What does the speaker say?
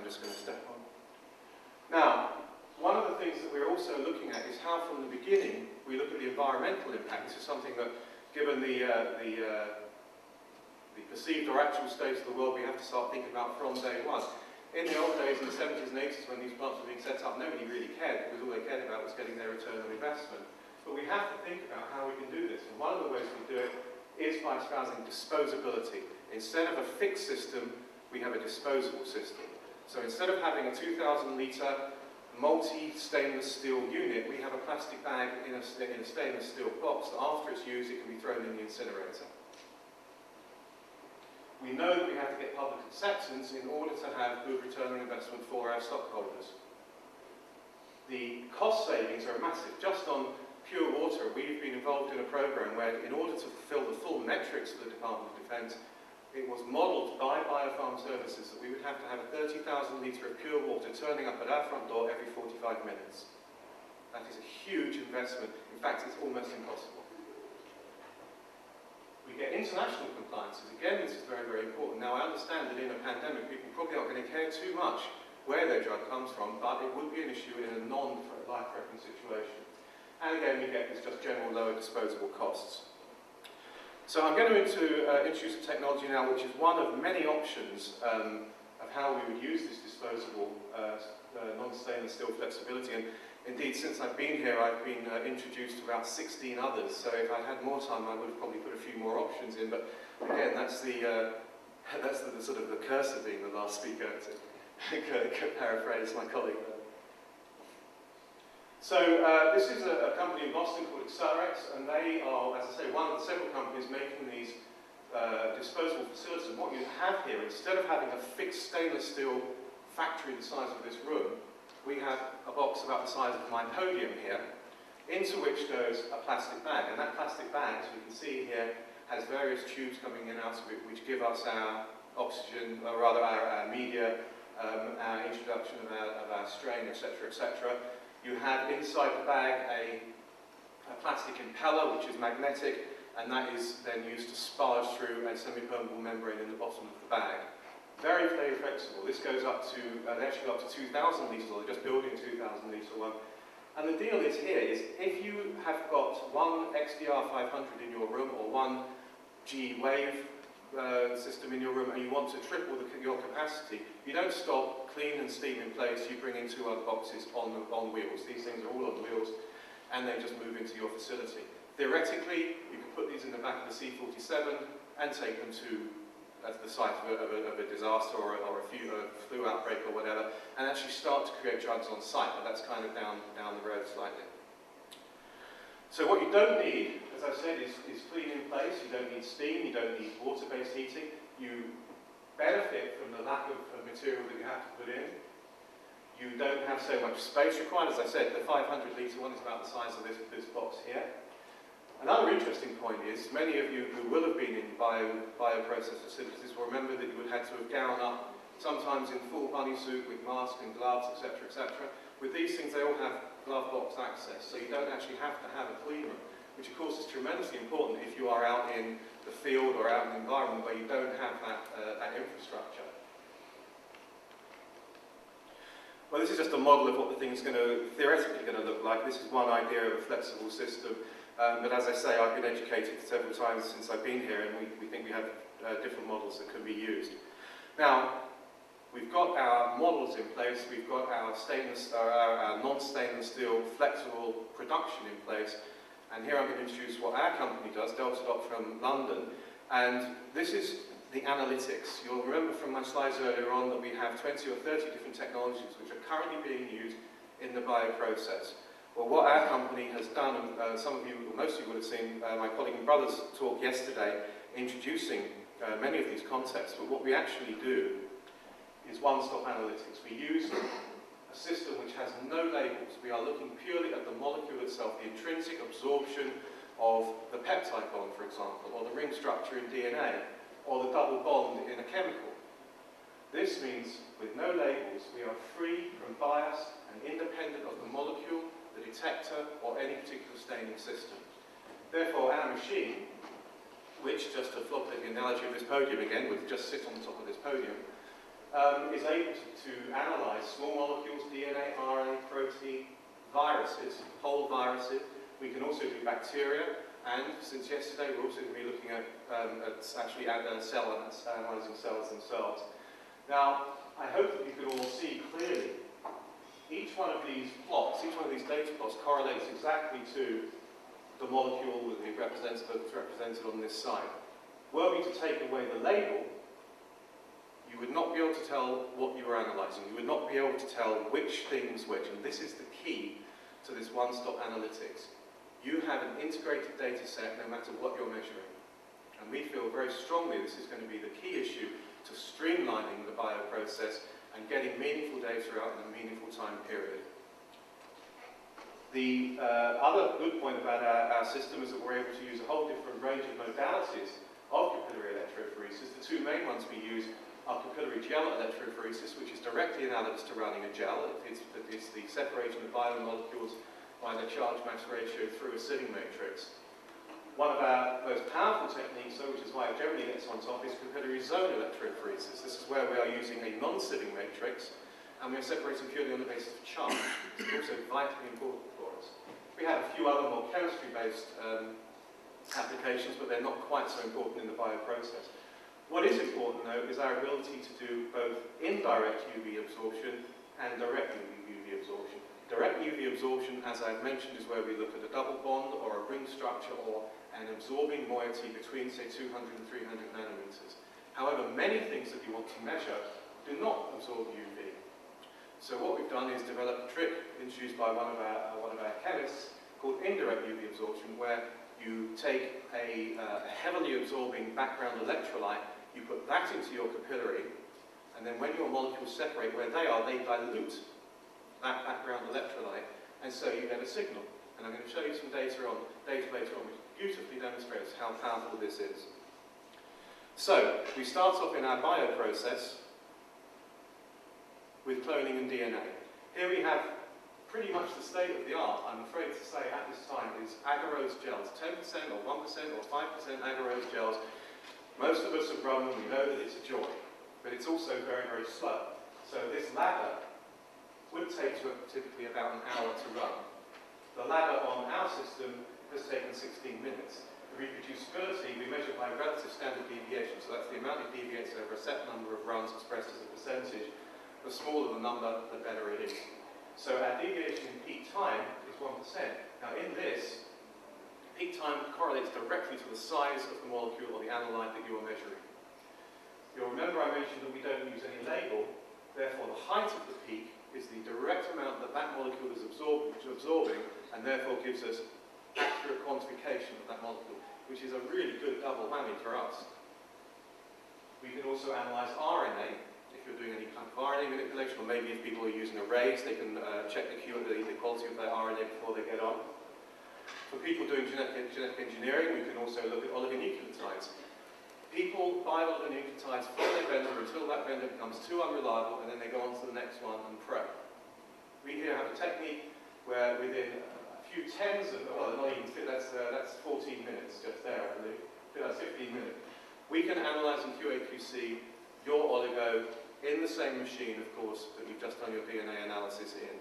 just going to step on. Now, one of the things that we're also looking at is how from the beginning we look at the environmental impact. This is something that, given the perceived or actual state of the world, we have to start thinking about from day one. In the old days, in the 70s and 80s, when these plants were being set up, nobody really cared, because all they cared about was getting their return on investment. But we have to think about how we can do this, and one of the ways we do it is by espousing disposability. Instead of a fixed system, we have a disposable system. So instead of having a 2,000-litre multi-stainless steel unit, we have a plastic bag in a stainless steel box that after it's used, it can be thrown in the incinerator. We know that we have to get public acceptance in order to have good return on investment for our stockholders. The cost savings are massive. Just on pure water, we've been involved in a program where, in order to fulfill the full metrics of the Department of Defence, it was modelled by Biopharm Services that we would have to have a 30,000 litre of pure water turning up at our front door every 45 minutes. That is a huge investment. In fact, it's almost impossible. We get international compliances. Again, this is very, very important. Now, I understand that in a pandemic, people probably aren't going to care too much where their drug comes from, but it would be an issue in a non-life-threatening situation. And again, we get this just general lower disposable costs. So I'm going to introduce a technology now, which is one of many options of how we would use this disposable non-stainless steel flexibility. And indeed, since I've been here, I've been introduced to about 16 others. So if I'd had more time, I would have probably put a few more options in. But again, that's the sort of the curse of being the last speaker, to paraphrase my colleague. So this is a company in Boston called Indirect, and they are, as I say, one of the several companies making these disposable facilities. And what you have here, instead of having a fixed stainless steel factory the size of this room, we have a box about the size of my podium here, into which goes a plastic bag. And that plastic bag, as we can see here, has various tubes coming in and out of it, which give us our oxygen, or rather our media, our introduction of our strain, etc., etc. You have inside the bag a plastic impeller, which is magnetic, and that is then used to sparge through a semi-permeable membrane in the bottom of the bag. Very, very flexible. This goes up to, they actually go up to 2,000 litres, or they're just building a 2,000 litre one. And the deal is here is, if you have got one XDR 500 in your room, or one G Wave system in your room, and you want to triple your capacity, you don't stop, clean and steam in place, you bring in 2 other boxes on wheels. These things are all on wheels, and they just move into your facility. Theoretically, you can put these in the back of the C-47 and take them to the site of a disaster or a flu outbreak or whatever, and actually start to create drugs on site, but that's kind of down the road slightly. So what you don't need, as I said, is clean in place. You don't need steam, you don't need water-based heating. You benefit from the lack of material that you have to put in. You don't have so much space required. As I said, the 500-litre one is about the size of this box here. Another interesting point is, many of you who will have been in bioprocess facilities will remember that you would have to have gowned up, sometimes in full bunny suit with mask and gloves, etc., etc. With these things, they all have glove box access, so you don't actually have to have a clean room, which of course is tremendously important if you are out in the field or out in an environment where you don't have that infrastructure. Well, this is just a model of what the thing's theoretically going to look like. This is one idea of a flexible system, but as I say, I've been educated several times since I've been here, and we think we have different models that can be used. Now, we've got our models in place, we've got our non-stainless steel flexible production in place, and here I'm going to introduce what our company does, Delta Dot from London, and this is the analytics. You'll remember from my slides earlier on that we have 20 or 30 different technologies which are currently being used in the bioprocess. Well, what our company has done, and some of you, or most of you would have seen my colleague and brother's talk yesterday introducing many of these concepts, but what we actually do is one-stop analytics. We use a system which has no labels. We are looking purely at the molecule itself, the intrinsic absorption of the peptide bond, for example, or the ring structure in DNA, or the double bond in a chemical. This means, with no labels, we are free from bias and independent of the molecule, the detector, or any particular staining system. Therefore, our machine, which, just to flop the analogy of this podium again, would just sit on the top of this podium, is able to analyze small molecules, DNA, RNA, protein, viruses, whole viruses. We can also do bacteria, and since yesterday we're also going to be looking at analyzing cells themselves. Now, I hope that you can all see clearly each one of these plots, each one of these data plots correlates exactly to the molecule that's represented on this side. Were we to take away the label, you would not be able to tell what you were analysing. You would not be able to tell which things which, and this is the key to this one-stop analytics. You have an integrated data set no matter what you're measuring. And we feel very strongly this is going to be the key issue to streamlining the bioprocess and getting meaningful data out in a meaningful time period. The other good point about our system is that we're able to use a whole different range of modalities of capillary electrophoresis. The two main ones we use are capillary gel electrophoresis, which is directly analogous to running a gel. It's the separation of biomolecules by the charge-mass ratio through a sitting matrix. One of our most powerful techniques, though, which is why it generally gets on top, is capillary zone electrophoresis. This is where we are using a non-sitting matrix, and we are separating purely on the basis of charge. It's also vitally important for us. We have a few other more chemistry-based applications, but they're not quite so important in the bioprocess. What is important, though, is our ability to do both indirect UV absorption and direct UV absorption. Direct UV absorption, as I've mentioned, is where we look at a double bond or a ring structure or an absorbing moiety between, say, 200 and 300 nanometers. However, many things that you want to measure do not absorb UV. So what we've done is develop a trick introduced by one of our chemists called indirect UV absorption, where you take a heavily absorbing background electrolyte, you put that into your capillary, and then when your molecules separate where they are, they dilute that background electrolyte, and so you get a signal. And I'm going to show you some data later on, which beautifully demonstrates how powerful this is. So, we start off in our bioprocess with cloning and DNA. Here we have pretty much the state of the art, I'm afraid to say, at this time, is agarose gels. 10% or 1% or 5% agarose gels. Most of us have run them, we know that it's a joy, but it's also very, very slow. So this ladder would take typically about an hour to run. The ladder on our system has taken 16 minutes. The reproducibility we measure by relative standard deviation, so that's the amount it deviates over a set number of runs expressed as a percentage. The smaller the number, the better it is. So our deviation in peak time is 1%. Now in this, peak time correlates directly to the size of the molecule or the analyte that you are measuring. You'll remember I mentioned that we don't use any label, therefore the height of the peak is the direct amount that that molecule is absorbing, and therefore gives us accurate quantification of that molecule, which is a really good double whammy for us. We can also analyze RNA, if you're doing any kind of RNA manipulation, or maybe if people are using arrays, they can check the quality of their RNA before they get on. For people doing genetic engineering, we can also look at oligonucleotides. People buy oligonucleotides for their vendor until that vendor becomes too unreliable, and then they go on to the next one and pray. We here have a technique where within a few tens of, well, not even, that's 14 minutes just there, I believe. That's 15 minutes. We can analyze and QA/QC your oligo in the same machine, of course, that you've just done your DNA analysis in.